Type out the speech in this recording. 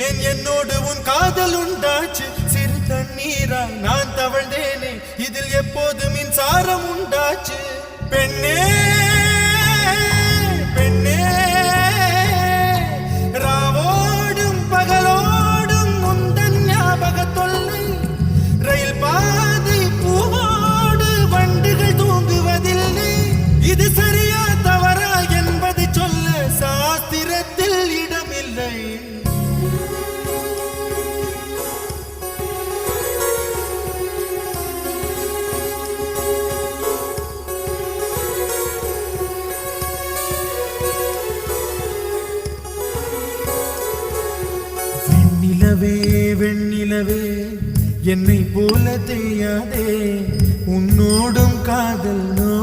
ஏன் என்னோடு உன் காதல் உண்டாச்சு சிறு தண்ணீராய் நான் தவழ்ந்தேனே இதில் எப்போது மின்சாரம் உண்டாச்சு பெண்ணே பெண்ணே ராவோடும் பகலோடும் முந்தன் ஞாபக தொல்லை ரயில் பாதை பூவோடு வண்டுகள் தூங்குவதில்லை இது சரியா தவறா என்பதை சொல்ல சாஸ்திரத்தில் இடமில்லை வெண்ணிலவே வெண்ணிலவே என்னை போல தெரியாதே உன்னோடும் காதல் நோ